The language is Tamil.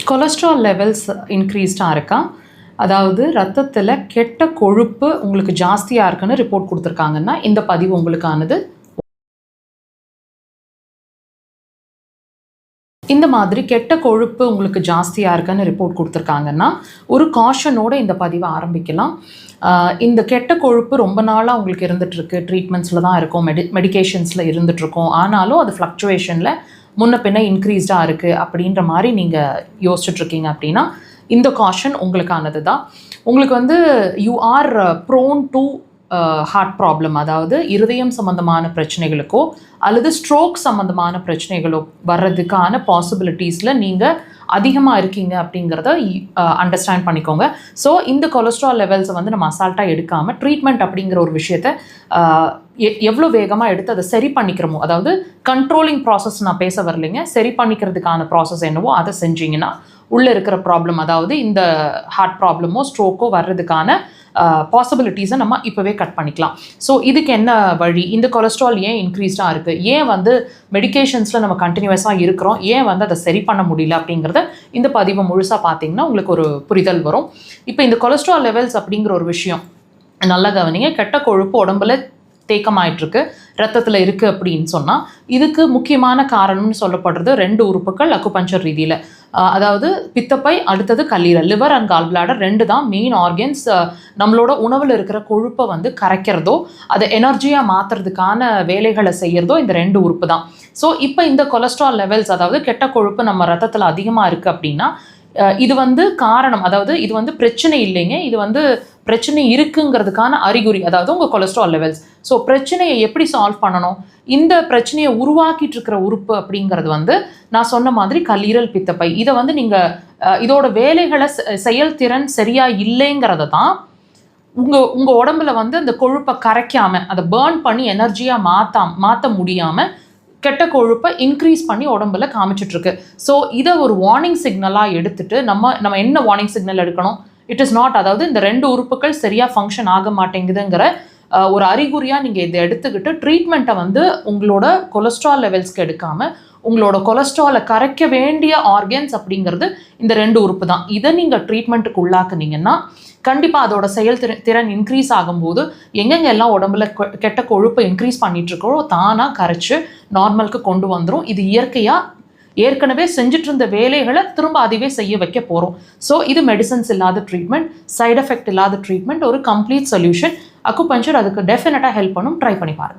கொலஸ்ட்ரால் லெவல்ஸ் இன்க்ரீஸ்டாக இருக்கா? அதாவது ரத்தத்தில் கெட்ட கொழுப்பு உங்களுக்கு ஜாஸ்தியாக இருக்குன்னு ரிப்போர்ட் கொடுத்துருக்காங்கன்னா இந்த பதிவு உங்களுக்கானது. இந்த மாதிரி கெட்ட கொழுப்பு உங்களுக்கு ஜாஸ்தியாக இருக்குன்னு ரிப்போர்ட் கொடுத்துருக்காங்கன்னா ஒரு காஷனோடு இந்த பதிவை ஆரம்பிக்கலாம். இந்த கெட்ட கொழுப்பு ரொம்ப நாளாக உங்களுக்கு இருந்துகிட்ருக்கு, ட்ரீட்மெண்ட்ஸில் தான் இருக்கும், மெடிகேஷன்ஸில் இருந்துகிட்ருக்கோம். ஆனாலும் அது ஃப்ளக்சுவேஷனில் முன்ன பின்ன இன்க்ரீஸ்டாக இருக்குது அப்படின்ற மாதிரி நீங்கள் யோசிச்சுட்ருக்கீங்க அப்படின்னா இந்த காஷன் உங்களுக்கானது தான். உங்களுக்கு you are prone to heart problem, அதாவது இருதயம் சம்மந்தமான பிரச்சனைகளுக்கோ அல்லது ஸ்ட்ரோக் சம்மந்தமான பிரச்சனைகளோ வர்றதுக்கான பாசிபிலிட்டிஸில் நீங்கள் அதிகமாக இருக்கீங்க அப்படிங்கிறத அண்டர்ஸ்டாண்ட் பண்ணிக்கோங்க. ஸோ இந்த கொலஸ்ட்ரால் லெவல்ஸை நம்ம அசால்ட்டாக எடுக்காமல் ட்ரீட்மெண்ட் அப்படிங்கிற ஒரு விஷயத்தை எவ்வளோ வேகமாக எடுத்து அதை சரி பண்ணிக்கிறோமோ, அதாவது கண்ட்ரோலிங் ப்ராசஸ் நான் பேச வரலைங்க, சரி பண்ணிக்கிறதுக்கான ப்ராசஸ் என்னவோ அதை செஞ்சிங்கன்னா உள்ளே இருக்கிற ப்ராப்ளம், அதாவது இந்த ஹார்ட் ப்ராப்ளமோ ஸ்ட்ரோக்கோ வர்றதுக்கான பாசிபிலிட்டிஸை நம்ம இப்போவே கட் பண்ணிக்கலாம். ஸோ இதுக்கு என்ன வழி? இந்த கொலஸ்ட்ரால் ஏன் இன்க்ரீஸ்டாக இருக்குது, ஏன் மெடிகேஷன்ஸில் நம்ம கண்டினியூஸாக இருக்கிறோம், ஏன் அதை சரி பண்ண முடியல அப்படிங்கிறத இந்த பதிவை முழுசாக பார்த்தீங்கன்னா உங்களுக்கு ஒரு புரிதல் வரும். இப்போ இந்த கொலஸ்ட்ரால் லெவல்ஸ் அப்படிங்கிற ஒரு விஷயம் நல்லா கவனிங்க. கெட்ட கொழுப்பு உடம்புல தேக்கமாயிட்டிருக்கு, ரத்தத்தில் இருக்குது அப்படின்னு சொன்னால் இதுக்கு முக்கியமான காரணம்னு சொல்லப்படுறது 2 உறுப்புகள் அக்குபஞ்சர் ரீதியில். அதாவது பித்தப்பை, அடுத்தது கல்லீரல், லிவர் அண்ட் கால் பிளாடர் 2 தான் மெயின் ஆர்கன்ஸ். நம்மளோட உணவில் இருக்கிற கொழுப்பை கரைக்கிறதோ அதை எனர்ஜியாக மாற்றுறதுக்கான வேலைகளை செய்கிறதோ இந்த 2 உறுப்பு தான். ஸோ இப்போ இந்த கொலஸ்ட்ரால் லெவல்ஸ், அதாவது கெட்ட கொழுப்பு நம்ம ரத்தத்தில் அதிகமாக இருக்குது அப்படின்னா இது காரணம், அதாவது இது பிரச்சனை இல்லைங்க, இது பிரச்சனை இருக்குங்கிறதுக்கான அறிகுறி, அதாவது உங்கள் கொலஸ்ட்ரால் லெவல்ஸ். ஸோ பிரச்சனையை எப்படி சால்வ் பண்ணணும்? இந்த பிரச்சனையை உருவாக்கிட்டு இருக்கிற உறுப்பு அப்படிங்கிறது நான் சொன்ன மாதிரி கல்லீரல், பித்தப்பை. இதை நீங்கள் இதோட வேலைகளை செயல்திறன் சரியாக இல்லைங்கிறத தான் உங்கள் உடம்புல அந்த கொழுப்பை கரைக்காமல், அதை பேர்ன் பண்ணி எனர்ஜியாக மாற்ற முடியாமல் கெட்ட கொழுப்பை இன்க்ரீஸ் பண்ணி உடம்புல காமிச்சிட்ருக்கு. ஸோ இதை ஒரு வார்னிங் சிக்னலாக எடுத்துகிட்டு நம்ம என்ன வார்னிங் சிக்னல் எடுக்கணும்? இட் இஸ் நாட், அதாவது இந்த 2 உறுப்புகள் சரியாக ஃபங்க்ஷன் ஆக மாட்டேங்குதுங்கிற ஒரு அறிகுறியாக நீங்கள் இதை எடுத்துக்கிட்டு ட்ரீட்மெண்ட்டை உங்களோட கொலஸ்ட்ரால் லெவல்ஸ்க்கு எடுக்காமல் உங்களோட கொலஸ்ட்ராலை கரைக்க வேண்டிய ஆர்கன்ஸ் அப்படிங்கிறது இந்த 2 உறுப்பு தான். இதை நீங்கள் ட்ரீட்மெண்ட்டுக்கு உள்ளாக்குனீங்கன்னா கண்டிப்பாக அதோட செயல்திறன் இன்க்ரீஸ் ஆகும்போது எங்கெங்கெல்லாம் உடம்புல கெட்ட கொழுப்பை இன்க்ரீஸ் பண்ணிகிட்ருக்கோ தானாக கரைச்சி நார்மலுக்கு கொண்டு வந்துடும். இது இயற்கையாக ஏற்கனவே செஞ்சுட்டு இருந்த வேலைகளை திரும்ப அதுவே செய்ய வைக்க போகிறோம். ஸோ இது மெடிசன்ஸ் இல்லாத ட்ரீட்மெண்ட், சைட் எஃபெக்ட் இல்லாத ட்ரீட்மெண்ட், ஒரு கம்ப்ளீட் சொல்யூஷன். அக்குபஞ்சர் அதுக்கு டெஃபினட்டாக ஹெல்ப் பண்ணும். ட்ரை பண்ணி பாருங்கள்.